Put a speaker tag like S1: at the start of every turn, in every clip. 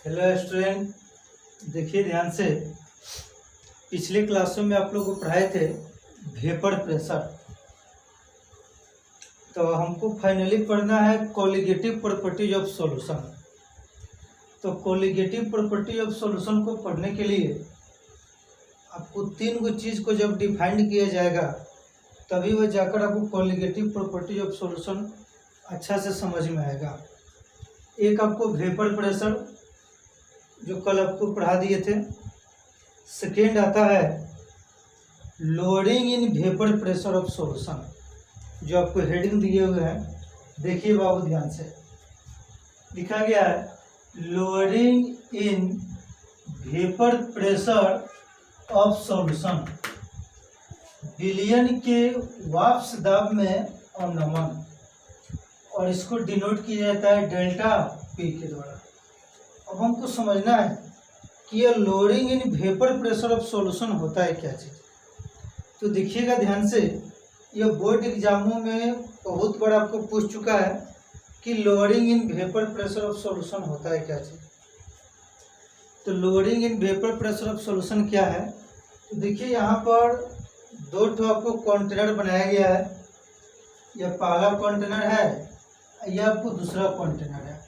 S1: Hello student, देखिए ध्यान से। पिछले क्लासों में आप लोग को पढ़ाए थे वेपर प्रेशर। तो हमको फाइनली पढ़ना है कोलिगेटिव प्रॉपर्टीज ऑफ सॉल्यूशन। तो कोलिगेटिव प्रॉपर्टी ऑफ सॉल्यूशन को पढ़ने के लिए आपको तीन गो चीज़ को जब डिफाइंड किया जाएगा तभी वह जाकर आपको कोलिगेटिव प्रॉपर्टीज ऑफ सॉल्यूशन अच्छा से समझ में आएगा। एक आपको वेपर प्रेशर जो कल आपको पढ़ा दिए थे। सेकेंड आता है lowering in vapour pressure of solution, जो आपको हेडिंग दिए हुए हैं। देखिए बाबू ध्यान से, लिखा गया है lowering in vapour pressure of solution, विलयन के वाष्प दाब में अवनमन, और इसको डिनोट किया जाता है डेल्टा पी के द्वारा। अब हमको समझना है कि यह lowering in vapour pressure of solution होता है क्या चीज़। तो देखिएगा ध्यान से, यह बोर्ड एग्जामों में बहुत बार आपको पूछ चुका है कि lowering in vapour pressure of solution होता है क्या चीज़। तो lowering in vapour pressure of solution क्या है, तो देखिए यहाँ पर दो ठो आपको कंटेनर बनाया गया है। यह पहला कंटेनर है, यह आपको दूसरा कंटेनर है।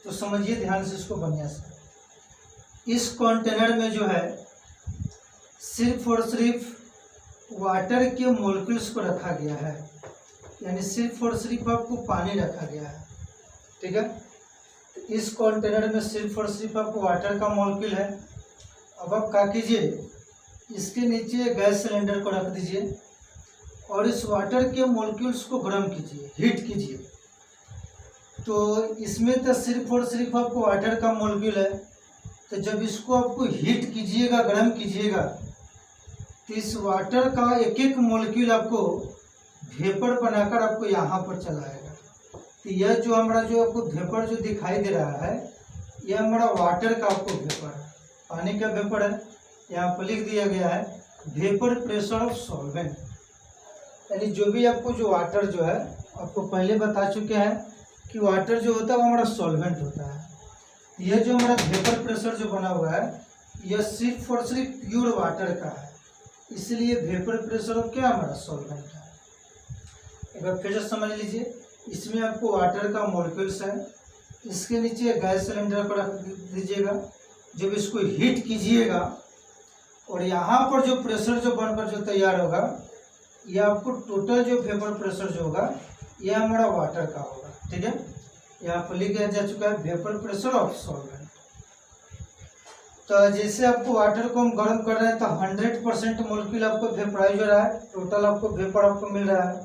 S1: तो समझिए ध्यान से इसको बढ़िया से। इस कंटेनर में जो है सिर्फ और सिर्फ वाटर के मॉलिक्यूल्स को रखा गया है, यानी सिर्फ और सिर्फ आपको पानी रखा गया है। ठीक है, तो इस कंटेनर में सिर्फ और सिर्फ आपको वाटर का मॉलिक्यूल है। अब आप क्या कीजिए, इसके नीचे गैस सिलेंडर को रख दीजिए और इस वाटर के मॉलिक्यूल्स को गर्म कीजिए, हीट कीजिए। तो इसमें तो सिर्फ और सिर्फ आपको वाटर का मॉलिक्यूल है। तो जब इसको आपको हीट कीजिएगा, गर्म कीजिएगा, तो इस वाटर का एक एक मॉलिक्यूल आपको वेपर बनाकर आपको यहाँ पर चलाएगा। तो यह जो हमारा जो आपको वेपर जो दिखाई दे रहा है, यह हमारा वाटर का आपको वेपर है, पानी का वेपर है। यहाँ पर लिख दिया गया है वेपर प्रेशर ऑफ सॉल्वेंट, यानी जो भी आपको जो वाटर जो है, आपको पहले बता चुके हैं कि वाटर जो होता है वो हमारा सॉल्वेंट होता है। यह जो हमारा वेपर प्रेशर जो बना हुआ है, यह सिर्फ और सिर्फ प्योर वाटर का है, इसलिए वेपर प्रेशर ऑफ क्या हमारा सॉल्वेंट है। एक बार फिर से समझ लीजिए, इसमें आपको वाटर का मॉलिक्यूल्स है, इसके नीचे गैस सिलेंडर को रख दीजिएगा। जब इसको हीट कीजिएगा और यहाँ पर जो प्रेशर जो बनकर जो तैयार होगा, यह आपको टोटल जो वेपर प्रेशर जो होगा यह हमारा वाटर का होगा। ठीक है, यहाँ पर लिखा जा चुका है वेपर प्रेशर ऑफ सॉल्वेंट। तो जैसे आपको वाटर को हम गर्म कर रहे हैं तो 100% मॉलिक्यूल आपको वेपराइज हो रहा है, टोटल आपको वेपर आपको मिल रहा है।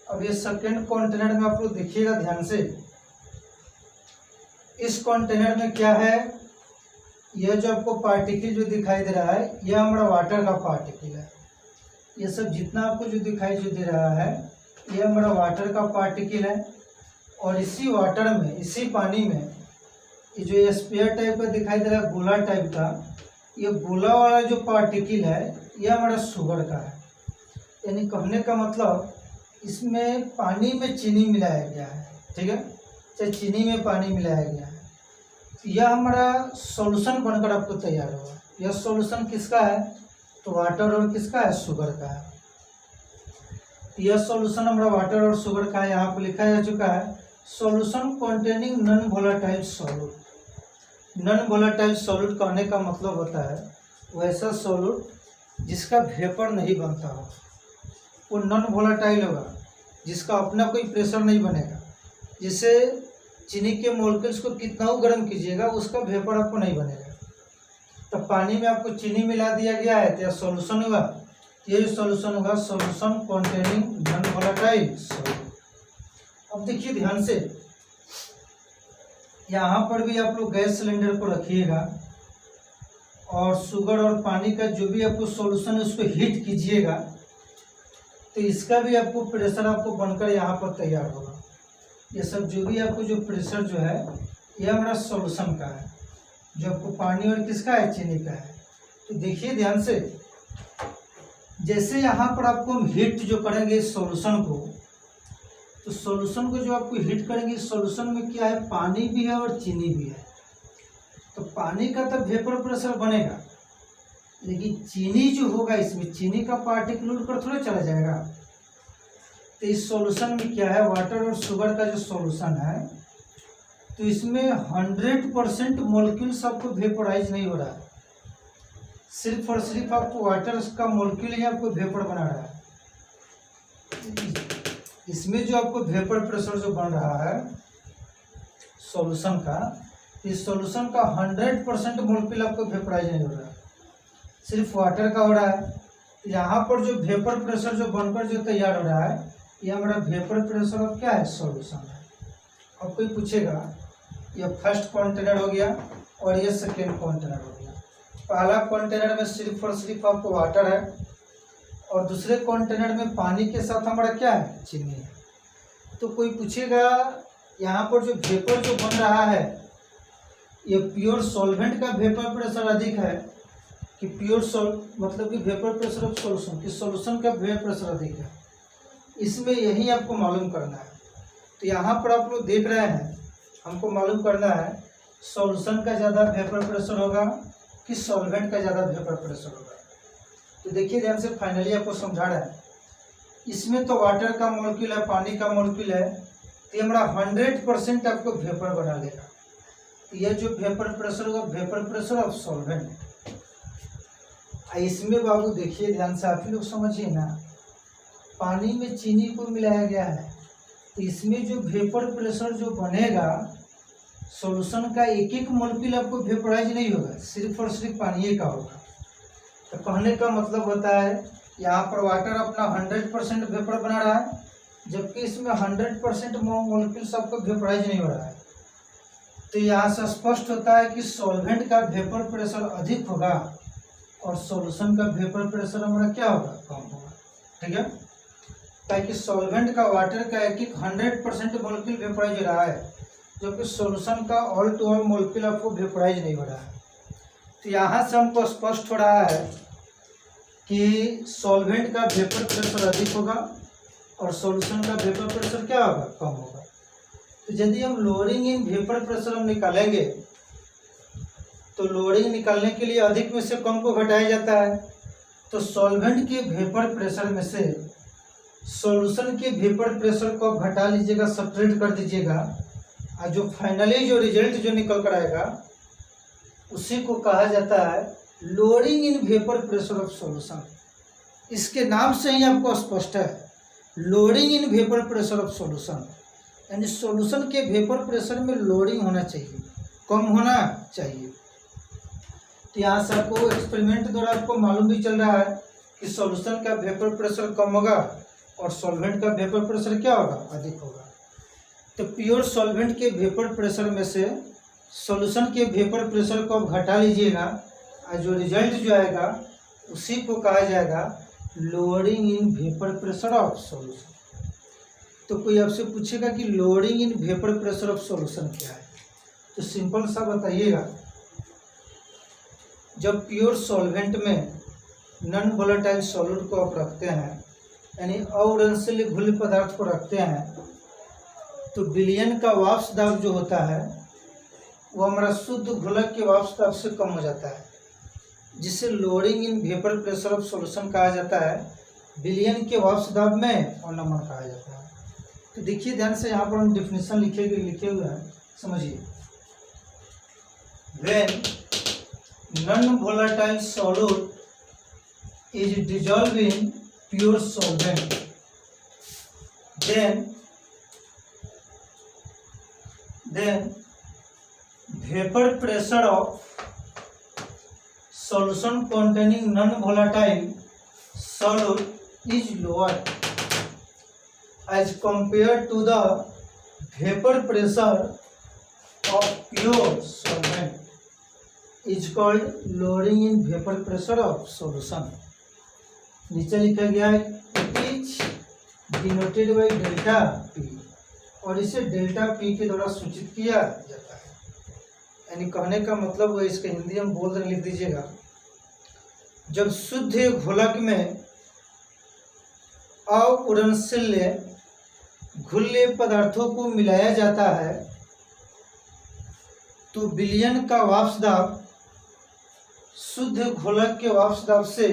S1: अब ये सेकेंड कंटेनर में आप लोग देखिएगा ध्यान से, इस कंटेनर में क्या है, यह जो आपको पार्टिकल जो दिखाई दे रहा है, यह हमारा वाटर का पार्टिकल है। ये सब जितना आपको जो दिखाई जो दे रहा है, यह हमारा वाटर का पार्टिकल है। और इसी वाटर में, इसी पानी में, ये जो स्फीयर टाइप का दिखाई दे रहा है, गोला टाइप का, ये गोला वाला जो पार्टिकल है, यह हमारा शुगर का है। यानी कहने का मतलब इसमें पानी में चीनी मिलाया गया है। ठीक है, चाहे चीनी में पानी मिलाया गया है, तो यह हमारा सॉल्यूशन बनकर आपको तैयार होगा। यह सॉल्यूशन किसका है, तो वाटर और किसका है, शुगर का है। यह सॉल्यूशन हमारा वाटर और शुगर का है। यहाँ पर लिखा जा चुका है solution containing non volatile solute. Non volatile solute कहने का मतलब होता है वैसा सॉल्यूट जिसका वेपर नहीं बनता हो, वो नॉन वोलेटाइल होगा, जिसका अपना कोई प्रेशर नहीं बनेगा। जिसे चीनी के मॉलिक्यूल्स को कितना गर्म कीजिएगा, उसका वेपर आपको नहीं बनेगा। तो पानी में आपको चीनी मिला दिया गया है, तो यह सॉल्यूशन हुआ। ये सॉल्यूशन होगा solution containing non volatile solute. अब देखिए ध्यान से, यहाँ पर भी आप लोग गैस सिलेंडर को रखिएगा और शुगर और पानी का जो भी आपको सॉल्यूशन है उसको हीट कीजिएगा, तो इसका भी आपको प्रेशर आपको बनकर यहाँ पर तैयार होगा। ये सब जो भी आपको जो प्रेशर जो है, यह हमारा सॉल्यूशन का है, जो आपको पानी और किसका है, चीनी का है। तो देखिए ध्यान से, जैसे यहाँ पर आपको हम हीट जो करेंगे इस सॉल्यूशन को, तो सॉल्यूशन को जो आपको हीट करेंगे, इस सॉल्यूशन में क्या है, पानी भी है और चीनी भी है। तो पानी का तो वेपर प्रेशर बनेगा, लेकिन चीनी जो होगा इसमें चीनी का पार्टिकल उड़कर थोड़ा चला जाएगा। तो इस सॉल्यूशन में क्या है, वाटर और शुगर का जो सॉल्यूशन है, तो इसमें 100% मॉलिक्यूल्स आपको वेपोराइज नहीं हो रहा है, सिर्फ और सिर्फ आपको वाटर का मॉलिक्यूल ही आपको वेपर बना रहा है। इसमें जो आपको वेपर प्रेशर जो बन रहा है सॉल्यूशन का, इस सॉल्यूशन का 100% मॉलिक्यूल आपको वेपराइज नहीं हो रहा है, सिर्फ वाटर का हो रहा है। यहाँ पर जो वेपर प्रेशर जो बनकर जो तैयार हो रहा है, ये हमारा वेपर प्रेशर ऑफ क्या है, सॉल्यूशन है। अब कोई पूछेगा, ये फर्स्ट कंटेनर हो गया और ये सेकेंड कंटेनर हो गया। पहला कंटेनर में सिर्फ और सिर्फ आपको वाटर है और दूसरे कंटेनर में पानी के साथ हमारा क्या है, चीनी है। तो कोई पूछेगा यहाँ पर जो वेपर जो बन रहा है, ये प्योर सॉल्वेंट का वेपर प्रेशर अधिक है कि प्योर मतलब कि वेपर प्रेशर ऑफ सॉल्यूशन, कि सॉल्यूशन का वेपर प्रेशर अधिक है। इसमें यही आपको मालूम करना है। तो यहाँ पर आप लोग देख रहे हैं, हमको मालूम करना है सॉल्यूशन का ज़्यादा वेपर प्रेशर होगा कि सॉल्वेंट का ज़्यादा वेपर प्रेशर होगा। तो देखिए ध्यान से, फाइनली आपको समझा रहा है। इसमें तो वाटर का मॉलिक्यूल है, पानी का मॉलिक्यूल है, तो ये हमारा 100% आपको वेपर बना लेगा। तो ये जो वेपर प्रेशर होगा, वेपर प्रेशर ऑफ सॉल्वेंट। इसमें बाबू देखिए ध्यान से, आप ही लोग समझिए ना, पानी में चीनी को मिलाया गया है, तो इसमें जो वेपर प्रेशर जो बनेगा सॉल्यूशन का, एक एक मॉलिक्यूल आपको वेपराइज नहीं होगा, सिर्फ और सिर्फ पानी का होगा। तो कहने का मतलब होता है यहाँ पर वाटर अपना 100% वेपर बना रहा है, जबकि इसमें 100% मॉलिक्यूल्स आपको वेपराइज नहीं हो रहा है। तो यहाँ से स्पष्ट होता है कि सॉल्वेंट का वेपर प्रेशर अधिक होगा और सॉल्यूशन का वेपर प्रेशर हमारा क्या होगा, कम होगा। ठीक है, ताकि सॉल्वेंट का वाटर का एक 100% मॉलिक्यूल वेपराइज हो रहा है, जबकि सॉल्यूशन का ऑल टू ऑल मॉलिक्यूल आपको वेपराइज नहीं हो रहा है। तो यहाँ से हमको स्पष्ट हो रहा है कि सॉल्वेंट का वेपर प्रेशर अधिक होगा और सॉल्यूशन का वेपर प्रेशर क्या होगा, कम होगा। तो यदि हम लोअरिंग इन वेपर प्रेशर हम निकालेंगे, तो लोअरिंग निकालने के लिए अधिक में से कम को घटाया जाता है। तो सॉल्वेंट के वेपर प्रेशर में से सॉल्यूशन के वेपर प्रेशर को आप घटा लीजिएगा, सब्ट्रैक्ट कर दीजिएगा, और जो फाइनली जो रिजल्ट जो निकल कर आएगा उसी को कहा जाता है lowering in vapour pressure of solution. इसके नाम से ही आपको स्पष्ट है, lowering in vapour pressure of solution, यानी सॉल्यूशन के वेपर प्रेशर में लोअरिंग होना चाहिए, कम होना चाहिए। तो यहाँ से आपको एक्सपेरिमेंट द्वारा आपको मालूम भी चल रहा है कि सॉल्यूशन का वेपर प्रेशर कम होगा और सॉल्वेंट का वेपर प्रेशर क्या होगा, अधिक होगा। तो प्योर सॉल्वेंट के वेपर प्रेशर में से सॉल्यूशन के वेपर प्रेशर को आप घटा लीजिएगा, और जो रिजल्ट जो आएगा उसी को कहा जाएगा lowering in vapour pressure of solution. तो कोई आपसे पूछेगा कि lowering in vapour pressure of solution क्या है, तो सिंपल सा बताइएगा, जब प्योर सॉल्वेंट में नॉन वोलेटाइल सॉल्यूट को आप रखते हैं, यानी अउड़नशील घुल पदार्थ को रखते हैं, तो विलयन का वाष्प दाब जो होता है वो हमारा शुद्ध घोलक के वाष्प दाब से कम हो जाता है, जिसे lowering in vapour pressure of solution कहा जाता है, विलयन के वाष्प दाब में और नमन कहा जाता है। तो देखिए ध्यान से, यहाँ पर हम डिफिनेशन लिखे हुए हैं, समझिए। When non volatile solute is dissolve in pure solvent, then vapor pressure of solution containing non-volatile solute is lower as compared to the vapor pressure of pure solvent is called lowering in vapor pressure of solution। नीचे लिखा गया है it is denoted by delta P, और इसे delta P के द्वारा सूचित किया जाता है। यानी कहने का मतलब है, इसका हिंदी हम बोल रहे, लिख दीजिएगा, जब शुद्ध घोलक में अउड़नशील घुल्ले पदार्थों को मिलाया जाता है तो विलयन का वाष्प दाब शुद्ध घोलक के वाष्प दाब से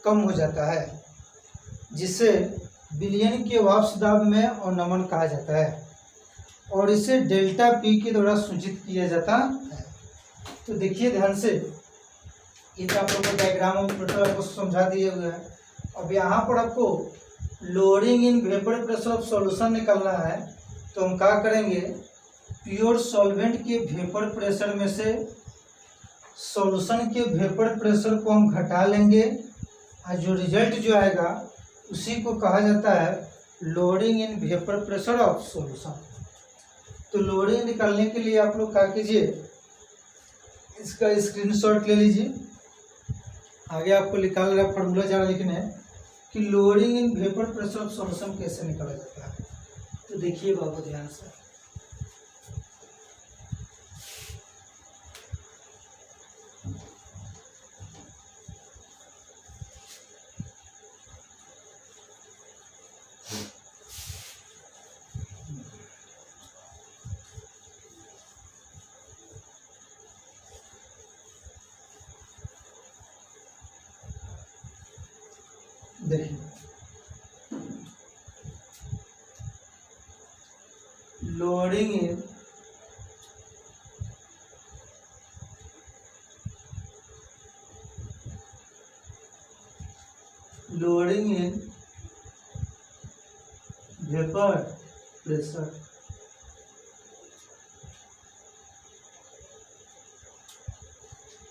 S1: कम हो जाता है, जिसे विलयन के वाष्प दाब में अवनमन कहा जाता है और इसे डेल्टा पी के द्वारा सूचित किया जाता है। तो देखिए ध्यान से, ये तो आप लोगों को डायग्राम और टोटल आपको समझा दिए हुए हैं। अब यहाँ पर आपको lowering in vapour pressure of solution निकालना है। तो हम क्या करेंगे, प्योर सॉल्वेंट के वेपर प्रेशर में से सॉल्यूशन के वेपर प्रेशर को हम घटा लेंगे और जो रिजल्ट जो आएगा उसी को कहा जाता है lowering in vapour pressure of solution. तो लोअरिंग निकालने के लिए आप लोग क्या कीजिए, इसका स्क्रीनशॉट ले लीजिए। आगे आपको निकाल रहा फॉर्मूला जाना लिखना है कि lowering in vapour pressure of solution कैसे निकाला जाता है। तो देखिए बाबू ध्यान से, देखिए lowering in vapour pressure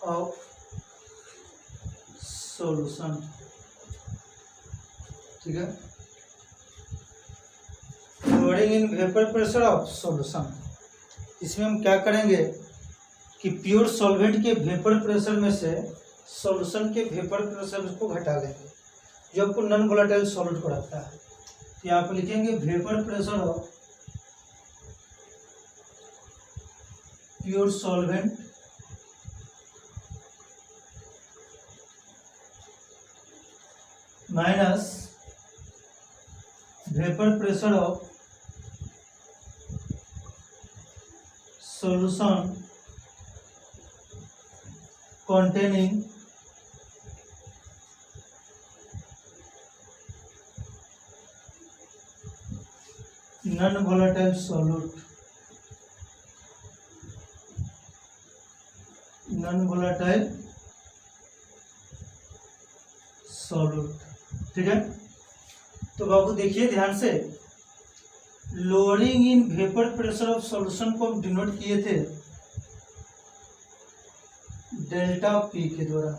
S1: of solution, ठीक है। Lowering in vapour pressure of solution, इसमें हम क्या करेंगे कि प्योर सॉल्वेंट के वेपर प्रेशर में से सॉल्यूशन के वेपर प्रेशर को घटा लेंगे, जो आपको नॉन वोलेटाइल सॉल्यूट को रखता है। तो यहाँ पर लिखेंगे vapour pressure of pure solvent minus vapour pressure of solution containing non-volatile solute, non-volatile solute, ठीक है। तो बाबू देखिए ध्यान से, lowering in vapour pressure of solution को हम डिनोट किए थे डेल्टा पी के द्वारा।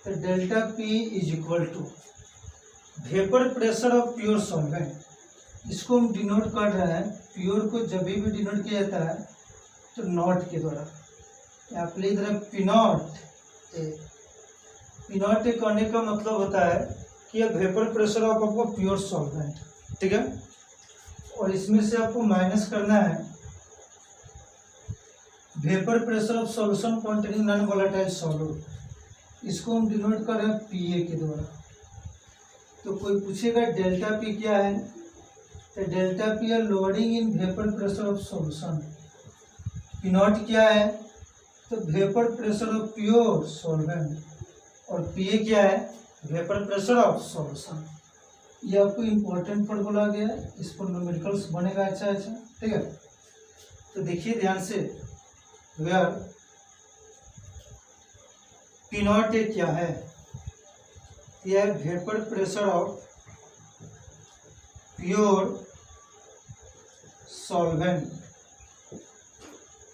S1: तो delta P is equal to vapour pressure of pure solvent, इसको हम डिनोट कर रहे हैं, प्योर को जब भी डिनोट किया जाता है तो नॉट के द्वारा। यहाँ पे लिख रहे हैं P not a. P not a करने का मतलब होता है कि यह वेपर प्रेशर ऑफ आपको प्योर सॉल्वेंट, ठीक है। और इसमें से आपको माइनस करना है vapour pressure of solution containing non volatile solute, इसको हम डिनोट कर रहे हैं पी ए के द्वारा। तो कोई पूछेगा डेल्टा पी क्या है, तो डेल्टा पी है lowering in vapour pressure of solution. P not क्या है, तो vapour pressure of pure solvent, और पी ए क्या है, वेपर प्रेशर ऑफ सॉल्यूशन। ये आपको इम्पोर्टेंट फॉर्मूला आ गया है, इस पर न्यूमेरिकल्स बनेगा अच्छा, ठीक है। तो देखिए ध्यान से, वेयर पी नॉट ए क्या है, यह vapour pressure of pure solvent.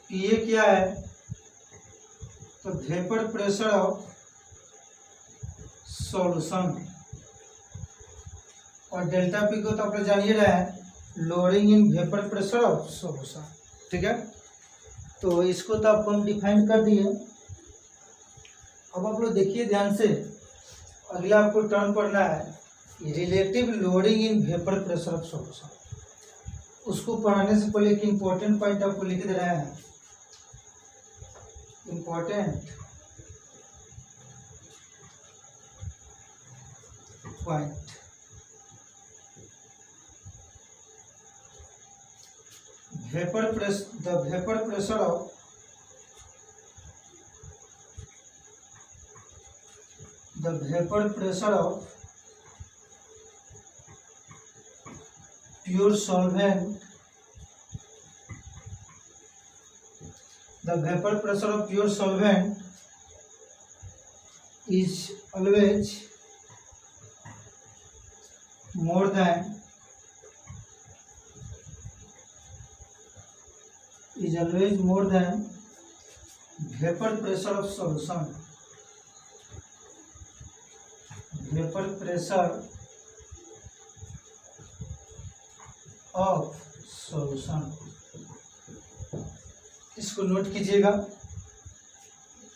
S1: P A क्या है, तो वेपर प्रेशर ऑफ सॉल्यूशन, और डेल्टा पी को तो आप लोग जान ही रहे हैं, lowering in vapour pressure of solution, ठीक है। तो इसको तो आपको हम डिफाइन कर दिए। अब आप लोग देखिए ध्यान से, अगला आपको टर्म पढ़ना है relative lowering in vapour pressure of solution. उसको पढ़ाने से पहले एक इम्पोर्टेंट पॉइंट आपको लिख दे रहे हैं, important point the vapor pressure of pure solvent is always more than vapor pressure of solution. Vapor pressure of solution, इसको नोट कीजिएगा।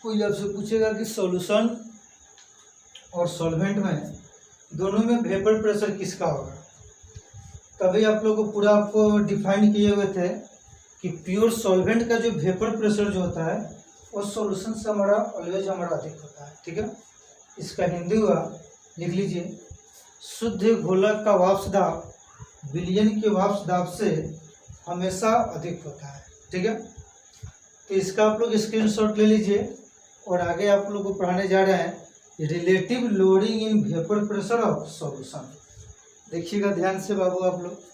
S1: कोई आपसे पूछेगा कि सॉल्यूशन और सॉल्वेंट में दोनों में वेपर प्रेशर किसका होगा, तभी आप लोग को पूरा आपको डिफाइन किए हुए थे कि प्योर सॉल्वेंट का जो वेपर प्रेशर जो होता है वो सॉल्यूशन से हमारा ऑलवेज अधिक होता है। ठीक है, इसका हिंदी हुआ, लिख लीजिए, शुद्ध घोलक का वाष्प दाब विलयन के वाष्प दाब से हमेशा अधिक होता है। ठीक है, तो इसका आप लोग स्क्रीनशॉट ले लीजिए और आगे आप लोग को पढ़ाने जा रहे हैं relative lowering in vapour pressure of solution. देखिएगा ध्यान से बाबू आप लोग।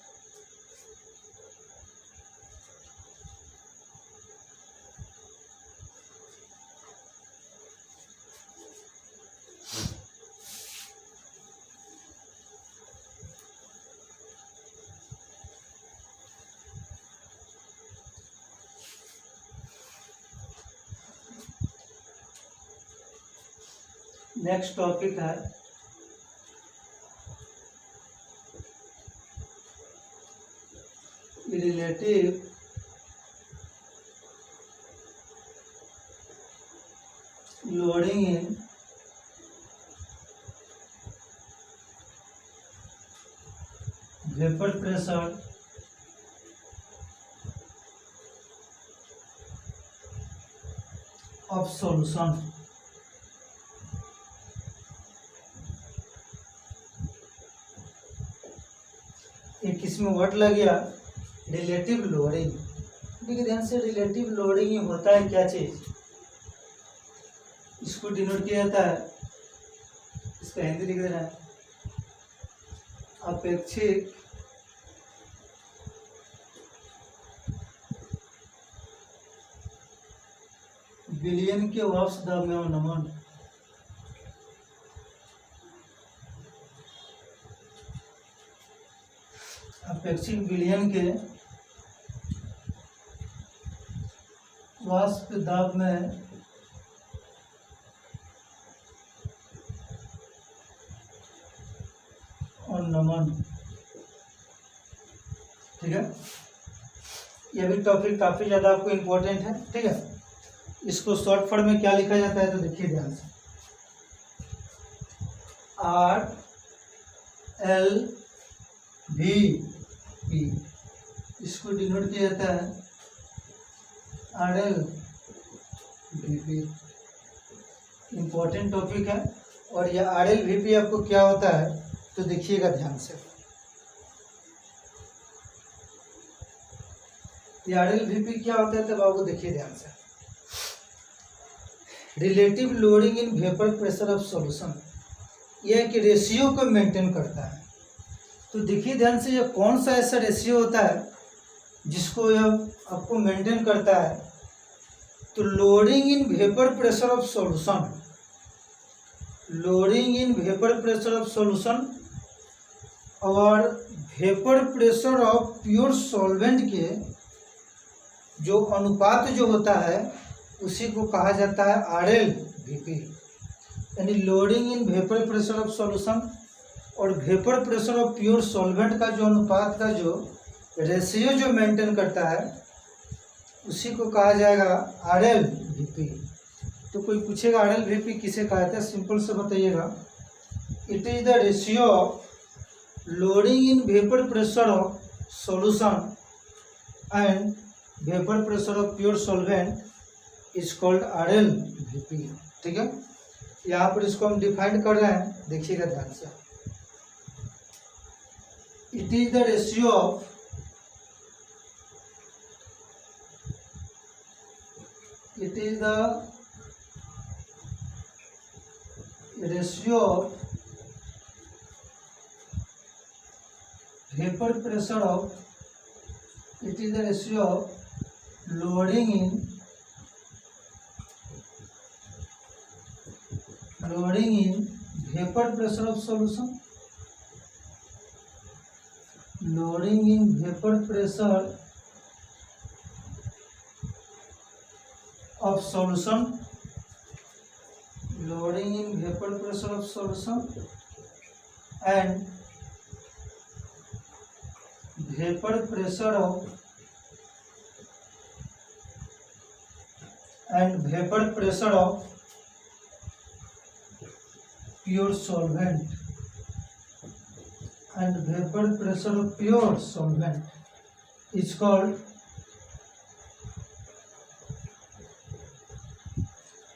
S1: नेक्स्ट टॉपिक है relative lowering in vapour pressure of solution. एक इसमें वर्ड लग गया रिलेटिव लोडिंग। देखिए ध्यान से, रिलेटिव लोडिंग ही होता है क्या चीज, इसको डिनोट किया जाता है, इसका हिंदी लिख देना है अपेक्षिक विलयन के वाष्प दाब में नमन। अपेक्षित विलयन के वाष्प दाब में और नमन। ठीक है, यह भी टॉपिक काफी ज्यादा आपको इम्पोर्टेंट है। ठीक है, इसको शॉर्ट फॉर्म में क्या लिखा जाता है तो देखिए ध्यान से, RLVP, इसको डिनोट किया जाता है RLVP। इम्पोर्टेंट टॉपिक है। और यह RLVP आपको क्या होता है तो देखिएगा ध्यान से, ये RLVP क्या होता है तब आपको देखिए ध्यान से। Relative lowering in vapour pressure of solution, यह कि रेशियो को मेंटेन करता है। तो देखिए ध्यान से, यह कौन सा ऐसा रेशियो होता है जिसको यह आपको मेंटेन करता है, तो lowering in vapour pressure of solution, lowering in vapour pressure of solution और vapour pressure of pure solvent के जो अनुपात जो होता है उसी को कहा जाता है RLVP, यानी lowering in vapour pressure of solution और vapour pressure of pure solvent का जो अनुपात का जो रेशियो जो मेंटेन करता है उसी को कहा जाएगा RLVP। तो कोई पूछेगा RLVP किसे कहा जाता है, सिंपल से बताइएगा, it is the ratio of loading in vapour pressure of solution and vapour pressure of pure solvent is called RLVP। ठीक है, यहाँ पर इसको हम डिफाइन कर रहे हैं, देखिएगा ध्यान से, it is the ratio of It is the ratio of vapor pressure of, it is the ratio of loading in vapor pressure of solution, loading in vapor pressure of solution, loading in vapor pressure of solution and vapor pressure of pure solvent, and vapor pressure of pure solvent is called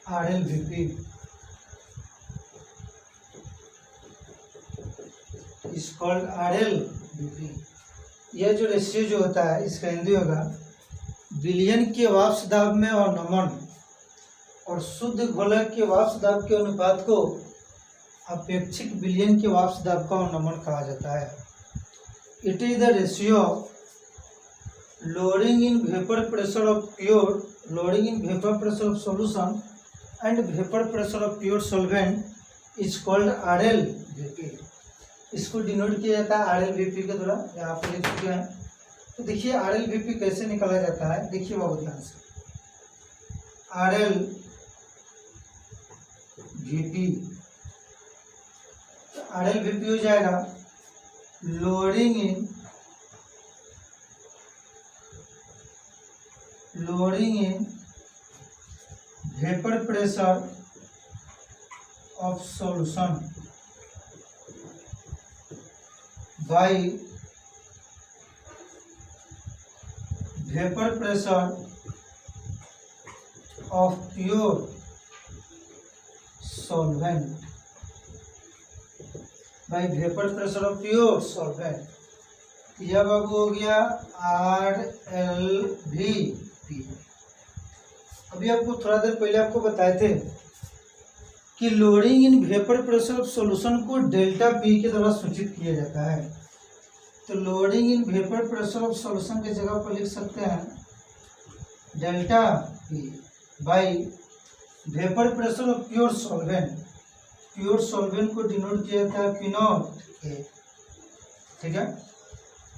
S1: RLVP, is called RLVP। यह जो ratio जो होता है इसका हिंदी होगा विलयन के वाष्प दाब में और नमन और शुद्ध घोलक के वाष्प दाब के अनुपात को अपेक्षित विलयन के वाष्प दाब का नमन कहा जाता है। It is the ratio loading in vapour pressure of solution and vapour pressure of pure solvent is called RLVP। इसको डिनोट किया जाता है RLVP के द्वारा, यहाँ पर लिख चुके हैं। तो देखिए RLVP कैसे निकाला जाता है, देखिए बहुत ध्यान से। RLVP हो जाएगा loading in vapour pressure of solution bye vapour pressure of pure solvent, bye vapour pressure of pure solvent. यह बाबू हो गया RLVP। अभी आपको थोड़ा देर पहले आपको बताए थे कि loading in vapour pressure of solution को डेल्टा पी के द्वारा सूचित किया जाता है। तो lowering in vapour pressure of solution की जगह पर लिख सकते हैं delta P bye vapour pressure of pure solvent. Pure solvent को डिनोट किया जाता है P0 A, ठीक है।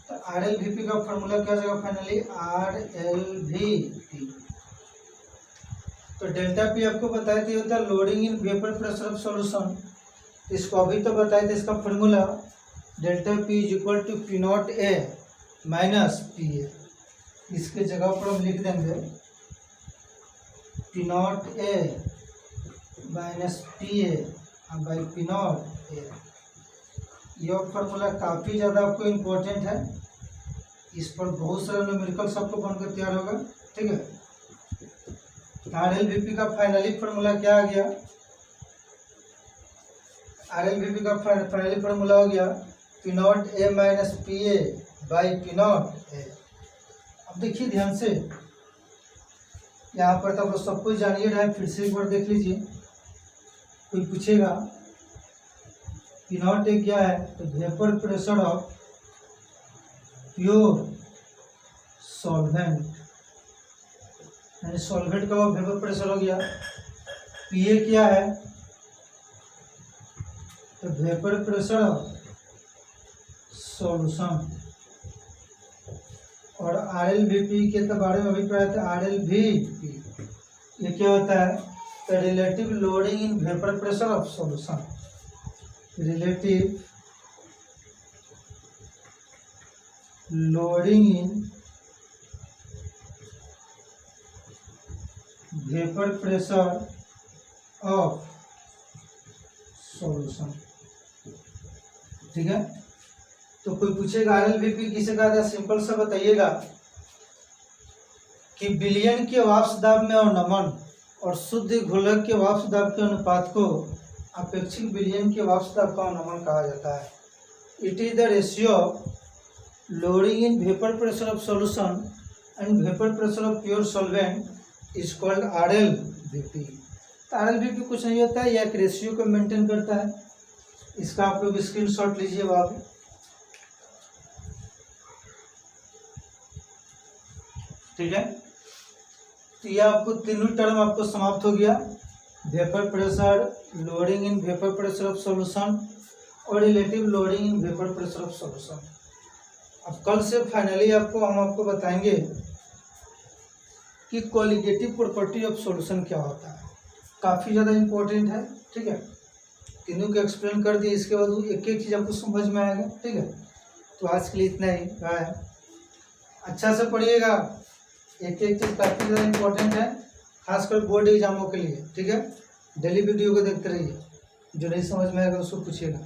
S1: तो RLVP का फॉर्मूला क्या जाएगा फाइनली RLVP। तो डेल्टा पी आपको बताया था होता है lowering in vapour pressure of solution. इसको अभी तो बताया था इसका formula delta P is equal to P0 A minus PA। इसके जगह पर हम लिख देंगे P0 A minus PA by P0 A। यह फॉर्मूला काफ़ी ज़्यादा आपको इम्पोर्टेंट है, इस पर बहुत सारे न्यूमेरिकल्स आपको बनकर तैयार होगा, ठीक है। RLVP का फाइनली फॉर्मूला क्या आ गया, RLVP का फाइनली फॉर्मूला हो गया P0 A minus PA by P0 A। अब देखिए ध्यान से, यहाँ पर तो सब कुछ जानिए रहा है, फिर से एक बार देख लीजिए। कोई पूछेगा P0 A क्या है, तो vapour pressure of pure solvent, यानी सॉल्वेंट का वेपर प्रेशर हो गया। PA क्या है, तो वेपर प्रेशर ऑफ सॉल्यूशन। और RLVP के तो बारे में अभी पढ़ा था RLVP, ये क्या होता है, तो relative lowering in vapour pressure of solution, relative lowering in vapour pressure of solution, ठीक है। तो कोई पूछेगा RLVP किसे कहा था, सिंपल सा बताइएगा कि विलयन के वाष्प दाब में और नमन और शुद्ध घोलक के वाष्प दाब के अनुपात को अपेक्षित विलयन के वाष्प दाब का नमन कहा जाता है। It is the ratio loading in vapour pressure of solution and vapour pressure of pure solvent is called R L V P. R L V P कुछ नहीं होता है, यह एक रेशियो को मेंटेन करता है। इसका आप लोग स्क्रीनशॉट लीजिए बाबू। ठीक है, तो यह आपको तीनों टर्म आपको समाप्त हो गया, vapour pressure, lowering in vapour pressure of solution और relative lowering in vapour pressure of solution. अब कल से फाइनली हम आपको बताएंगे कि कोलिगेटिव प्रॉपर्टी ऑफ सॉल्यूशन क्या होता है, काफ़ी ज़्यादा इम्पोर्टेंट है। ठीक है, तीनों को एक्सप्लेन कर दिए, इसके बाद एक एक चीज़ आपको समझ में आएगा। ठीक है, तो आज के लिए इतना ही है, अच्छा से पढ़िएगा, एक एक चीज़ काफ़ी ज़्यादा इम्पोर्टेंट है, खासकर बोर्ड एग्जामों के लिए। ठीक है, डेली वीडियो को देखते रहिए, जो नहीं समझ में आएगा उसको पूछिएगा।